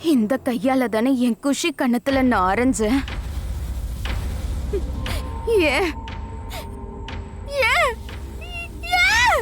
இந்த கையால தானே என் குஷி கண்ணத்துல நான் அரைஞ்சேன். ஏன் ஏன் ஏன்?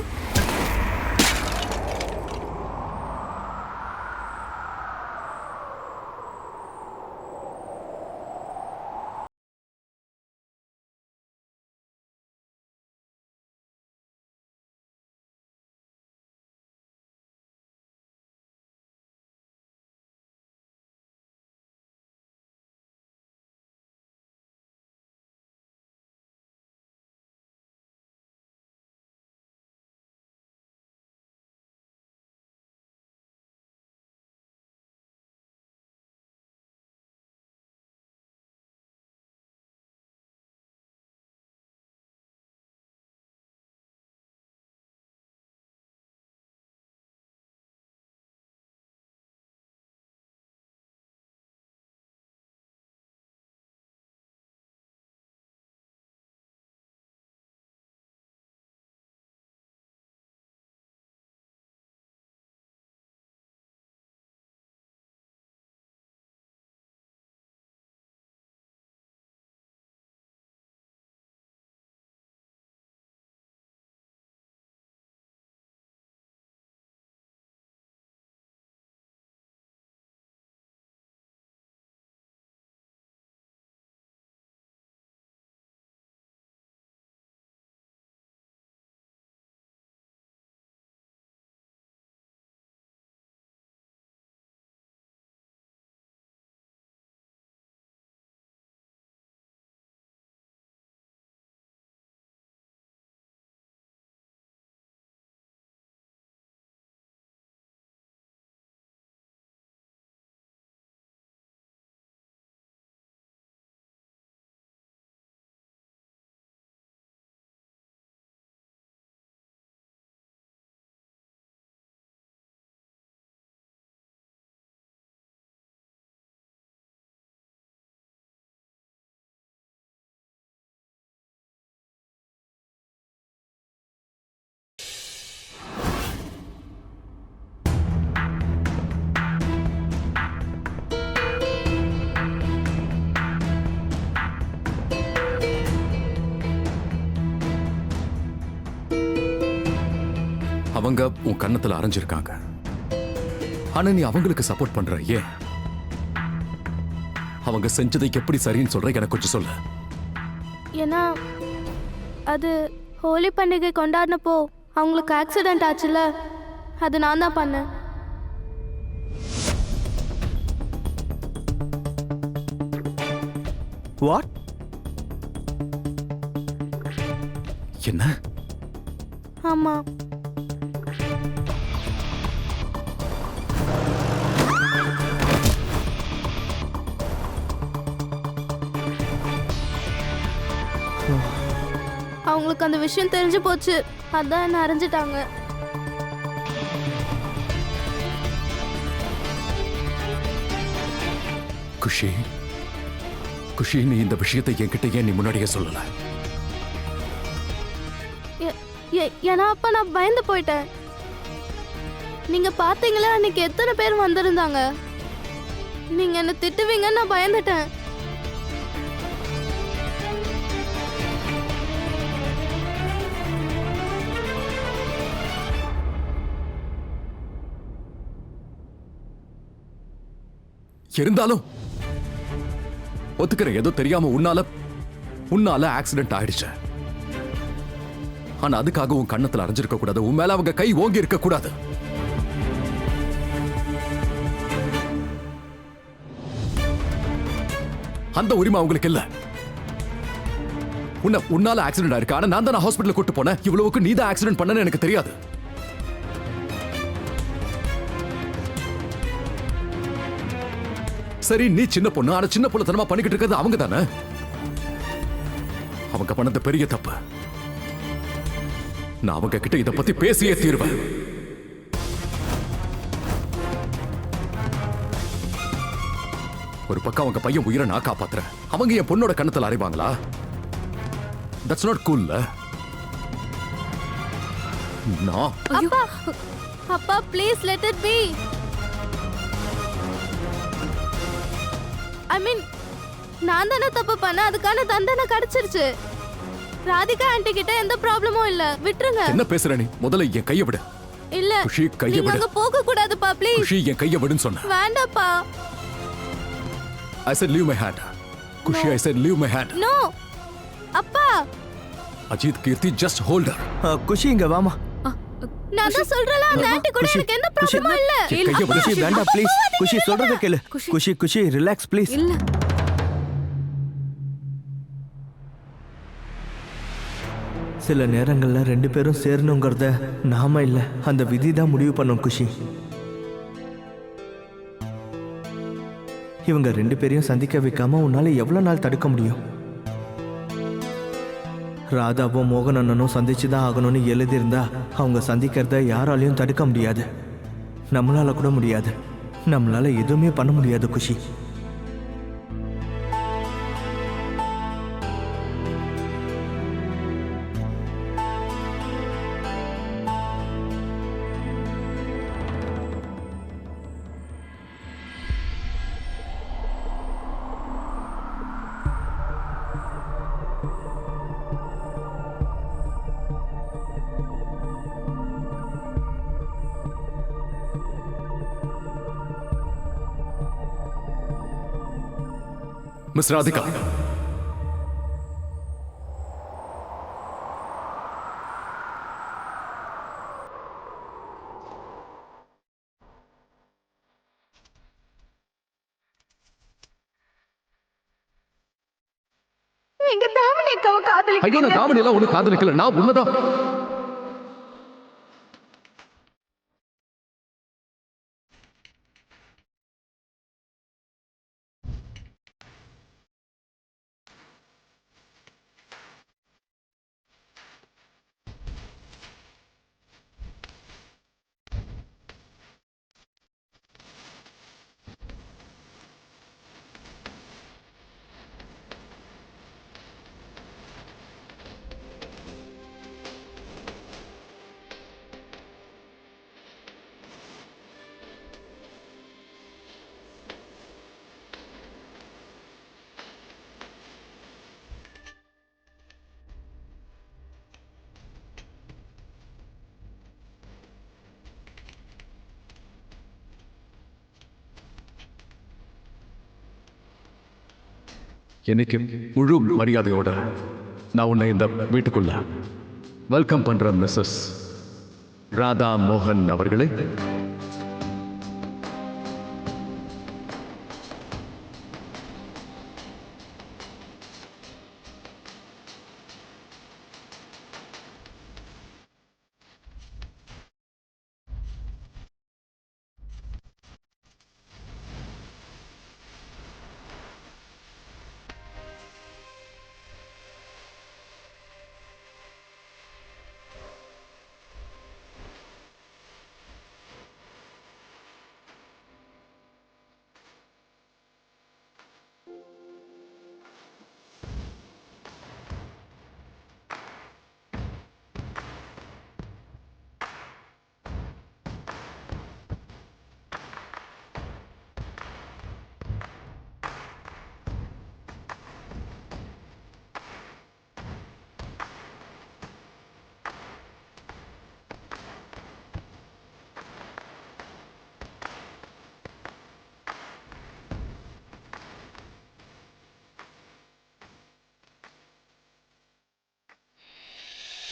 அவங்க உன் கண்ணத்துல அரைஞ்சிருக்காங்க. ஆனா நீ அவங்களுக்கு சப்போர்ட் பண்ற ஏன்? அவங்க செஞ்சதை எப்படி சரின்னு சொல்ற எனக்கு கொஞ்சம் சொல்லு. ஏன்னா அது ஹோலி பண்டிகை கொண்டாடினப்போ அவங்களுக்கு ஆக்சிடென்ட் ஆச்சுல, அது நான் தான் பண்ணேன். வாட்? என்ன? ஆமா, அவங்களுக்கு அந்த விஷயம் தெரிஞ்சு போச்சு, அதான் என்ன அரைஞ்சிட்டாங்க. குஷி, குஷி, நீ இந்த விஷயத்தை என்கிட்ட ஏன் நீ முன்னாடியே சொல்லல? ஏன்னா அப்ப நான் பயந்து போயிட்டேன். நீங்க பாத்தீங்களா அன்னைக்கு எத்தனை பேர் வந்திருந்தாங்க. நீங்க என்ன திட்டுவீங்கன்னு நான் பயந்துட்டேன். இருந்தாலும் ஒத்துக்கிறேன், ஏதோ தெரியாம உன்னால ஆக்சிடென்ட் ஆயிடுச்சு. ஆனா அதுக்காக உன் கண்ணத்துல அரைஞ்சிருக்க கூடாது, உன் மேல அவங்க கை ஓங்கி இருக்க கூடாது. அந்த உரிமை அவங்களுக்கு இல்ல. உன்னால ஆக்சிடென்ட் ஆயிருக்கு, ஆனா நான் தான் ஹாஸ்பிட்டல் கூட்டு போனேன். இவ்வளவுக்கு நீ தான் ஆக்சிடென்ட் பண்ணன்னு எனக்கு தெரியாது. சரி, நீ சின்ன பொண்ணு, ஆனா சின்ன பொண்ணுத்தனமா பண்ணிக்கிட்டு இருக்கிறது அவங்க தானே. அவங்க பண்ணது பெரிய தப்பு. நான் அவங்க கிட்ட இத பத்தி பேசியே தீர்வேன். ஒரு பக்கம் அவங்க பையன் உயிரை நான் காப்பாத்துறேன், அவங்க என் பொண்ணோட கண்ணத்துல அறைவாங்களா? That's not cool. அப்பா, அப்பா ப்ளீஸ் லெட் இட் பீ. ஐ மீன் நான் தானே தப்பு பண்ண, அதுக்கான தண்டனை கிடைச்சிருச்சு. ராதிகா ஆண்டி கிட்ட எந்த ப்ராப்ளமும் இல்ல, விட்டுருங்க. என்ன பேசுற நீ? முதல்ல என் கைய விடு. இல்ல குஷி, கைய நீங்க விடு. அங்க போக கூடாதுப்பா ப்ளீஸ். குஷி, என் கைய விடுன்னு சொன்ன. வேண்டாப்பா. I said leave my hand. Kushi, I said leave my hand. No அப்பா. அஜித், கீர்த்தி, just hold her. குஷி இங்க வாமா. நான் தான் சொல்றல, அந்த ஆண்டி கூட எனக்கு எந்த ப்ராப்ளமும் இல்ல. என் கைய விடு. குஷி வேண்டாம் ப்ளீஸ். குஷி சொல்றத கேளு. குஷி குஷி ரிலாக்ஸ் ப்ளீஸ். இல்ல சில நேரங்கள்ல ரெண்டு பேரும் சேரணுங்கிறத நாம இல்ல, அந்த விதி தான் முடிவு பண்ணும் குஷி. இவங்க ரெண்டு பேரையும் சந்திக்க வைக்காம உன்னால எவ்வளவு நாள் தடுக்க முடியும்? ராதாவும் மோகன் அண்ணனும் சந்திச்சுதான் ஆகணும்னு எழுதியிருந்தா அவங்க சந்திக்கிறத யாராலையும் தடுக்க முடியாது. நம்மளால கூட முடியாது. நம்மளால எதுவுமே பண்ண முடியாது குஷி. மிஸ் ராதிகா, எங்க தாமனி அக்காவை காதலிக்க. ஐயோ, நான் தாமணி எல்லாம் ஒண்ணு காதலிக்கல. நான் உன்னதான். இன்னைக்கு முழு மரியாதையோட நான் உன்னை இந்த வீட்டுக்குள்ள வெல்கம் பண்றேன் மிஸ்ஸஸ் ராதா மோகன் அவர்களே.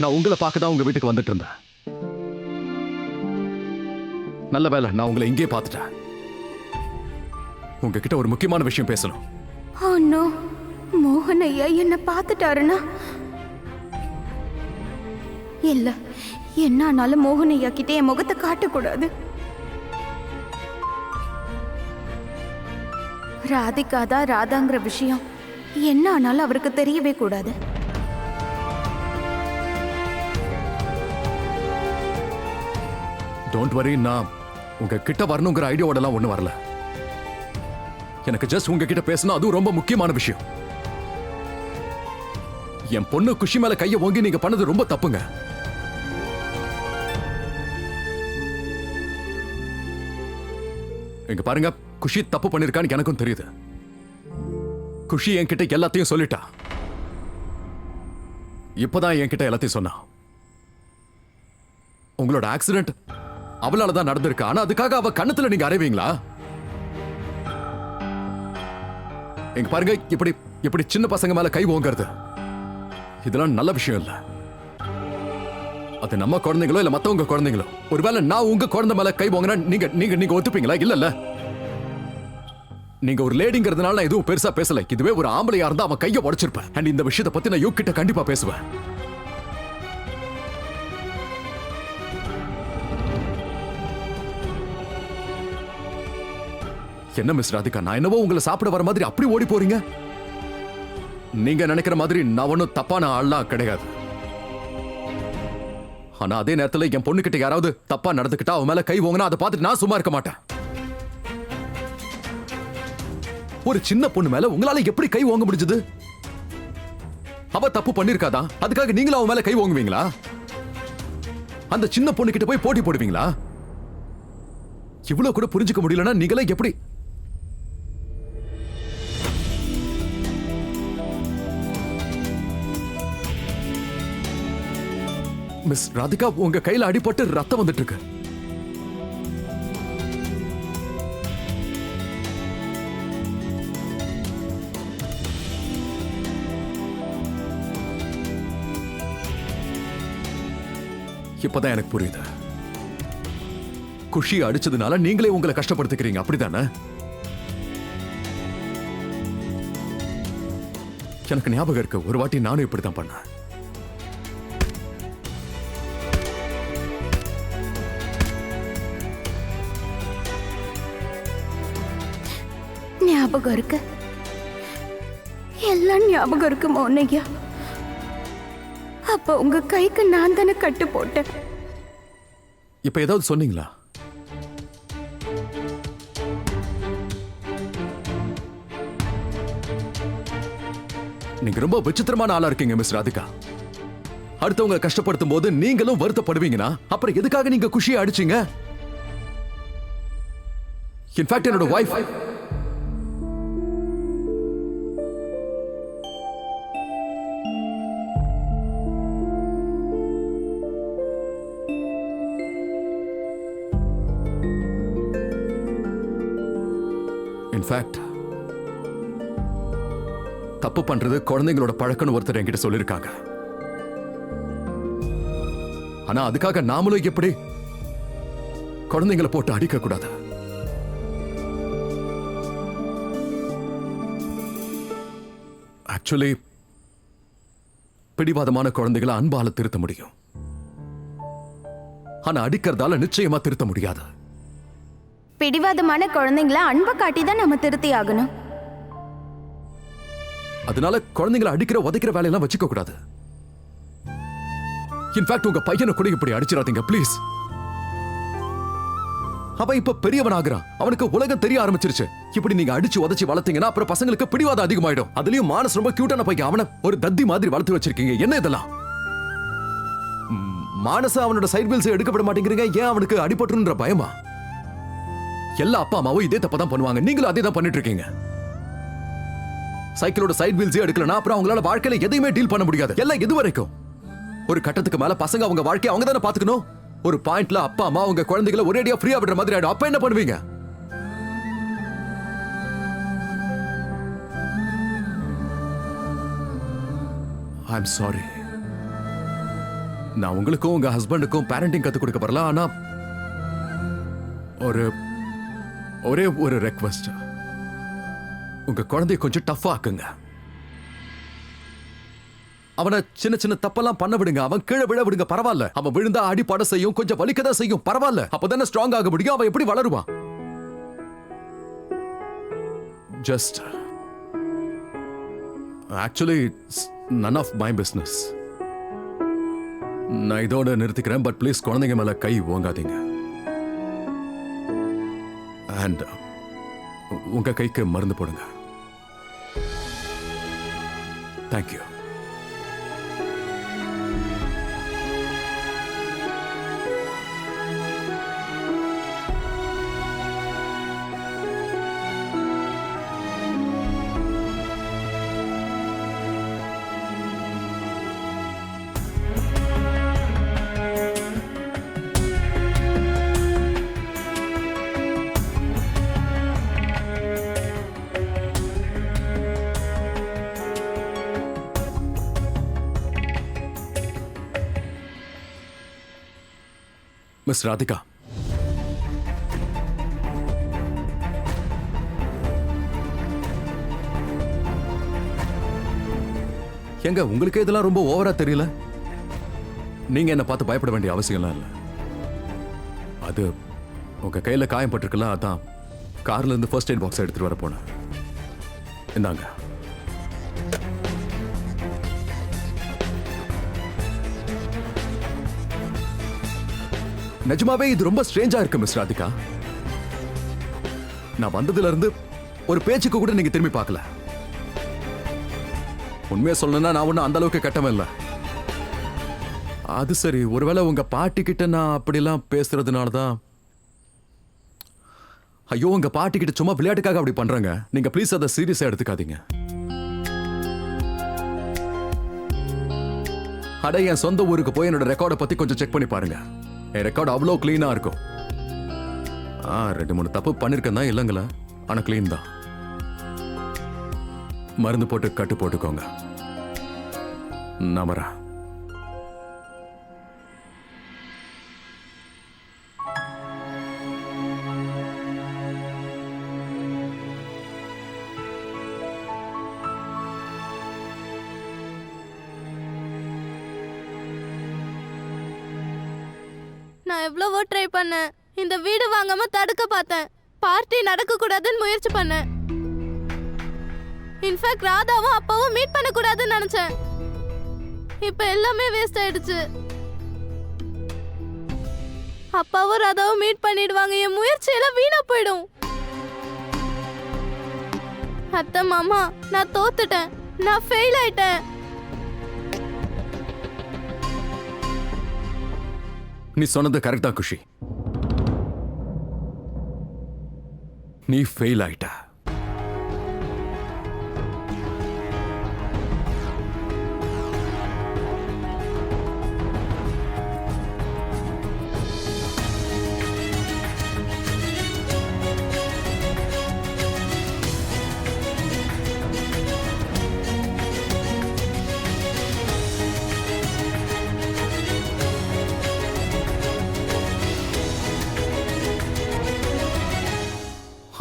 நான் உங்களை பார்க்க தான் உங்க வீட்டுக்கு வந்துட்டு இருந்தேன். நல்ல வேலை, நான் உங்களை இங்கே பார்த்துட்டேன். உங்ககிட்ட ஒரு முக்கியமான விஷயம் பேசணும். ஓ நோ, மோகன் ஐயா என்ன பார்த்துட்டாருன்னா? இல்ல, என்ன ஆனாலும் மோகன் ஐயா கிட்ட என் முகத்தை காட்டக்கூடாது. ராதிகா தான் ராதாங்கிற விஷயம் என்ன ஆனாலும் அவருக்கு தெரியவே கூடாது. டோன்ட் வரி, நான் உங்க கிட்ட வரணுங்கிற ஐடியாவோடலாம் ஒண்ணு வரல. எனக்கு ஜஸ்ட் உங்ககிட்ட பேசணும், அதுவும் ரொம்ப முக்கியமான விஷயம். என் பொண்ணு குஷி மேல கையை ஓங்கி நீங்க பண்ணது ரொம்ப தப்புங்க. இங்க பாருங்க, குஷி தப்பு பண்ணிருக்கான்னு எனக்கும் தெரியுது. குஷி என்கிட்ட எல்லாத்தையும் சொல்லிட்டா. இப்பதான் என்கிட்ட எல்லாத்தையும் சொன்னா. உங்களோட ஆக்சிடென்ட் அவளால தான் நடந்திருக்கு. ஆனா அதுக்காக அவ கண்ணத்துல நீங்க அறைவீங்களா? எங்க பாருங்க, இப்படி இப்படி சின்ன பசங்க மேல கை ஓங்கிறது இதெல்லாம் நல்ல விஷயம் இல்ல. அது நம்ம குழந்தைங்களோ இல்ல மத்தவங்க குழந்தைங்களோ, ஒருவேளை நான் உங்க குழந்தை மேல கை ஓங்கினா நீங்க நீங்க நீங்க ஒத்துப்பீங்களா? இல்ல. நீங்க ஒரு லேடிங்கிறதுனால நான் எதுவும் பெருசா பேசல. இதுவே ஒரு ஆம்பளையா இருந்தா அவன் கையை உடைச்சிருப்பேன். அண்ட் இந்த விஷயத்தை பத்தி நான் யூக் கிட்ட கண்டிப்பா பேசுவேன். என்ன மிஸ் ராதிகா, நான் என்னவோ உங்களை சாப்பிட வர மாதிரி அப்படி ஓடி போறீங்க? நீங்க நினைக்கிற மாதிரி நான் ஒன்னும் தப்பான ஆள்லாம் கிடையாது. ஆனா அதே நேரத்துல என் பொண்ணுகிட்ட யாராவது தப்பா நடந்துக்கிட்டா அவன் மேல கை ஓங்கினா அதை பார்த்துட்டு நான் சும்மா இருக்க மாட்டேன். ஒரு சின்ன பொண்ணு மேல உங்களால எப்படி கை ஓங்க முடிஞ்சது? அவ தப்பு பண்ணிருக்காதா? அதுக்காக நீங்களும் அவன் மேல கை ஓங்குவீங்களா? அந்த சின்ன பொண்ணு கிட்ட போய் போட்டி போடுவீங்களா? இவ்வளவு கூட புரிஞ்சுக்க முடியலன்னா நீங்களே எப்படி? மிஸ் ராதிகா, உங்க கையில அடிபட்டு ரத்தம் வந்துட்டு இருக்கு. இப்பதான் எனக்கு புரியுது. குஷி அடிச்சதுனால நீங்களே உங்களை கஷ்டப்படுத்திக்கிறீங்க, அப்படிதானே? எனக்கு ஞாபகம் இருக்கு, ஒரு வாட்டி நானும் இப்படித்தான் பண்ணேன். ஞாபகம் இருக்கு, எல்லாம் ஞாபகம் இருக்கு மௌனையா. அப்ப உங்க கைக்கு நான் தானே கட்டு போட்டேன். இப்ப ஏதாவது சொன்னீங்களா? நீங்க ரொம்ப விசித்திரமான ஆளா இருக்கீங்க மிஸ் ராதிகா. அடுத்தவங்க கஷ்டப்படுத்தும் போது நீங்களும் வருத்தப்படுவீங்கன்னா அப்புறம் எதுக்காக நீங்க குஷியை அடிச்சீங்க? இன்ஃபேக்ட் என்னோட வைஃப் தப்பு பண்றது குழந்தைங்களோட பழக்கம்னு ஒருத்தர் என்கிட்ட சொல்லிருக்காங்க. ஆனா அதுக்காக நாமளும் எப்படி குழந்தைங்களை போட்டு அடிக்க கூடாது. ஆக்சுவலி பிடிவாதமான குழந்தைகளை அன்பால திருத்த முடியும். ஆனா அடிக்கிறதால நிச்சயமா திருத்த முடியாது. பிடிவாதமான குழந்தைங்கள அன்பை காட்டி தான் நம்ம திருத்தி ஆகணும். அதனால குழந்தைங்களை அடிக்கிற உதைக்கிற வேலையெல்லாம் வச்சுக்க கூடாது. இன்ஃபேக்ட் உங்க பையனை கூட இப்படி அடிச்சிடாதீங்க ப்ளீஸ். அவன் இப்ப பெரியவன் ஆகுறான், அவனுக்கு உலகம் தெரிய ஆரம்பிச்சிருச்சு. இப்படி நீங்க அடிச்சு உதைச்சு வளர்த்தீங்கன்னா அப்புறம் பசங்களுக்கு பிடிவாதம் அதிகமாயிடும். அதுலயும் மானஸ் ரொம்ப கியூட்டான பையன், அவனை ஒரு தத்தி மாதிரி வளர்த்து வச்சிருக்கீங்க. என்ன இதெல்லாம்? மானச அவனோட சைட் வீல்ஸ் எடுக்கப்பட மாட்டேங்கிறீங்க. ஏன் அவனுக்கு அடிபட்டுன்ற பயமா? எல்லா அப்பா அம்மாவும் இதே தப்பதான் பண்ணுவாங்க, நீங்களும் அதே தான் பண்ணிட்டு இருக்கீங்க. சைக்கிளோட சைட் வீல்ஸே எடுக்கலனா அப்புறம் அவங்களால வாழ்க்கையில எதையுமே டீல் பண்ண முடியாது. எல்லாம் எது வரைக்கும்? ஒரு கட்டத்துக்கு மேல பசங்க அவங்க வாழ்க்கையை அவங்க தானே பாத்துக்கணும். ஒரு பாயிண்ட்ல அப்பா அம்மா அவங்க குழந்தைகளை ஒரேடியா ஃப்ரீயா விடுற மாதிரி ஆயிடும். அப்ப என்ன பண்ணுவீங்க? I'm sorry. நான் உங்களுக்கும் உங்க ஹஸ்பண்டுக்கும் பேரண்டிங் கத்து கொடுக்க வரல. ஆனா ஒரே ஒரு ரெக்வெஸ்ட், உங்க குழந்தைய கொஞ்சம் டஃபா ஆக்குங்க. அவனை சின்ன சின்ன தப்பெல்லாம் பண்ண விடுங்க. அவன் கீழே விழ விடுங்க, பரவாயில்ல. அவன் விழுந்தா அடிப்பட செய்யும், கொஞ்சம் வலிக்கதான் செய்யும், பரவாயில்ல. அப்பதானே ஸ்ட்ராங் ஆக முடியும். அவன் எப்படி வளருவான்? Just actually none of my business. நான் இதோட நிறுத்திக்கிறேன். பட் ப்ளீஸ் குழந்தைங்க மேல கை ஓங்காதீங்க. அண்ட் உங்க கைக்கு மருந்து போடுங்க. தேங்க்யூ. மிஸ் ராதிகா, எங்க உங்களுக்கு இதெல்லாம் ரொம்ப ஓவரா தெரியல? நீங்க என்ன பார்த்து பயப்பட வேண்டிய அவசியம்லாம் இல்லை. அது உங்க கையில காயம் பட்டிருக்கலாம், அதான் கார்ல இருந்து ஃபர்ஸ்ட் எய்ட் பாக்ஸ் எடுத்துட்டு வர போனேன். இந்தாங்க. நிஜமாவே இது ரொம்ப ஸ்ட்ரேஞ்சா இருக்கு மிஸ் ராதிகா. நான் வந்ததுல இருந்து ஒரு பேச்சுக்கு கூட நீங்க திரும்பி பார்க்கல. உண்மையா சொல்லணும்னா நான் ஒன்னும் அந்த அளவுக்கு கட்டமே இல்லை. அது சரி, ஒருவேளை உங்க பாட்டி கிட்ட நான் அப்படிலாம் பேசுறதுனாலதான். ஐயோ, உங்க பாட்டி கிட்ட சும்மா விளையாட்டுக்காக அப்படி பண்றாங்க. நீங்க ப்ளீஸ் அதை சீரியஸா எடுத்துக்காதீங்க. அட, என் சொந்த ஊருக்கு போய் என்னோட ரெக்கார்டை பத்தி கொஞ்சம் செக் பண்ணி பாருங்க. என் ரெக்கார்டு அவ்வளோ கிளீனா இருக்கும். 2-3 தப்பு பண்ணிருக்கேன் தான் இல்லைங்களா, ஆனா கிளீன் தான். மருந்து போட்டு கட்டு போட்டுக்கோங்க. நான் வரேன். நான் எவ்வளவோ ட்ரை பண்ணேன். இந்த வீடு வாங்காம தடுக்க பார்த்தேன். பார்ட்டி நடக்க கூடாதுன்னு முயற்சி பண்ணேன். இன்ஃபேக்ட் ராதாவும் அப்பாவும் மீட் பண்ண கூடாதுன்னு நினைச்சேன். இப்ப எல்லாமே வேஸ்ட் ஆயிடுச்சு. அப்பாவும் ராதாவும் மீட் பண்ணிடுவாங்க. என் முயற்சி எல்லாம் வீணா போயிடும். அத்தை, மாமா, நான் தோத்துட்டேன். நான் ஃபெயில் ஆயிட்டேன். நீ சொன்னது கரெக்டா குஷி. நீ ஃபெயில் ஆயிட்ட.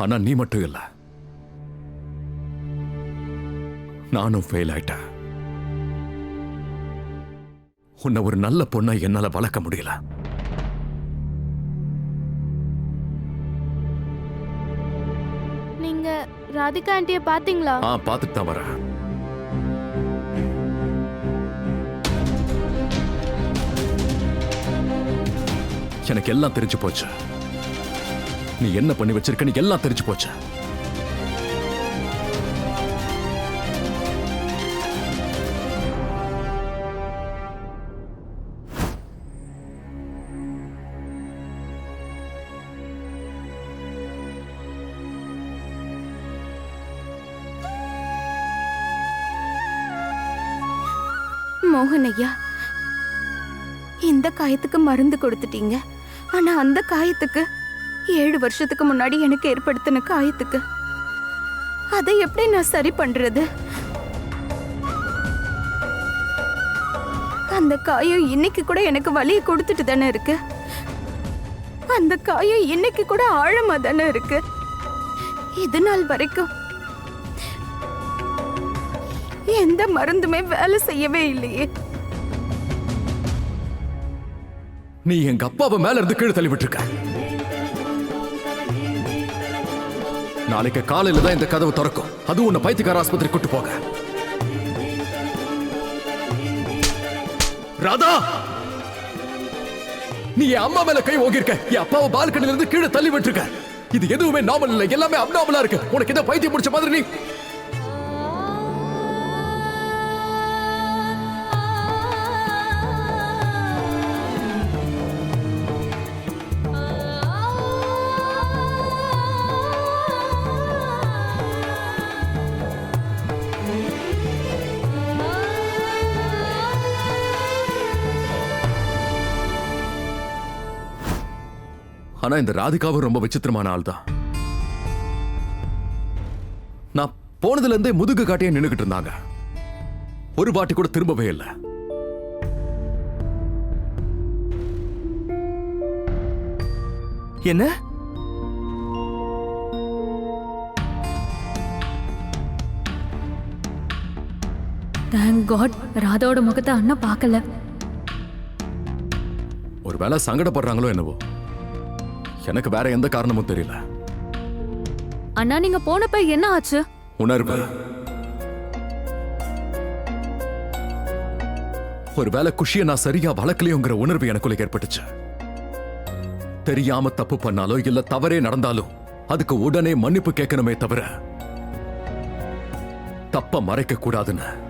ஆனா நீ மட்டும் இல்ல, நானும் ஃபெயில் ஆயிட்டேன். உன்னை ஒரு நல்ல பொண்ணா என்னால வளர்க்க முடியல. நீங்க ராதிகா ஆண்டியை பாத்தீங்களா? பார்த்துட்டு தான் வரேன். எனக்கு எல்லாம் தெரிஞ்சு போச்சு. நீ என்ன பண்ணி வச்சிருக்க, நீ எல்லாம் தெரிஞ்சு போச்சு. மோகன் ஐயா, இந்த காயத்துக்கு மருந்து கொடுத்துட்டீங்க. ஆனா அந்த காயத்துக்கு 7 வருஷத்துக்கு முன்னாடி எனக்கு ஏற்படுத்தின காயத்துக்கு அதை எப்படி நான் சரி பண்றது? அந்த காயம் இன்னைக்கு கூட எனக்கு வலியை கொடுத்துட்டு தானே இருக்கு. அந்த காயம் இன்னைக்கு கூட ஆழமா தானே இருக்கு. இது நாள் வரைக்கும் எந்த மருந்துமே வேலை செய்யவே இல்லையே. நீ எங்க அப்பாவை மேல இருந்து கீழே தள்ளி விட்டுருக்க. நாளைக்கு காலையில தான் இந்த கதவு திறக்கும். அது உன்னை பைத்தியக்கார ஆஸ்பத்திரி கூட்டு போக. ராதா, நீ என் அம்மா மேல கை ஓங்கிருக்க. என் அப்பாவை பால்கனில இருந்து கீழே தள்ளி விட்டுருக்க. இது எதுவுமே நார்மல் இல்லை, எல்லாமே அப்நார்மலா இருக்கு. உனக்கு எதை பைத்தியம் முடிச்ச மாதிரி நீ. ஆனா இந்த ராதிகாவும் ரொம்ப விசித்திரமான ஆள் தான். நான் போனதுல இருந்தே முதுகு காட்டியே நின்னுகிட்டு இருந்தாங்க. ஒரு வாட்டி கூட திரும்பவே இல்லை. என்ன? தேங்க் காட் ராதாவோட முகத்தை அண்ணா பார்க்கல. ஒருவேளை சங்கடப்படுறாங்களோ என்னவோ, எனக்கு வேற எந்த காரணமும் தெரியல. அண்ணா நீங்க போனப்ப என்ன ஆச்சு? உணர்வு. ஒருவேளை குஷியை நான் சரியா வளர்க்கலையோங்கிற உணர்வு எனக்குள்ள ஏற்பட்டுச்சு. தெரியாம தப்பு பண்ணாலோ இல்ல தவறே நடந்தாலும் அதுக்கு உடனே மன்னிப்பு கேட்கணுமே தவிர தப்ப மறைக்க கூடாதுன்னு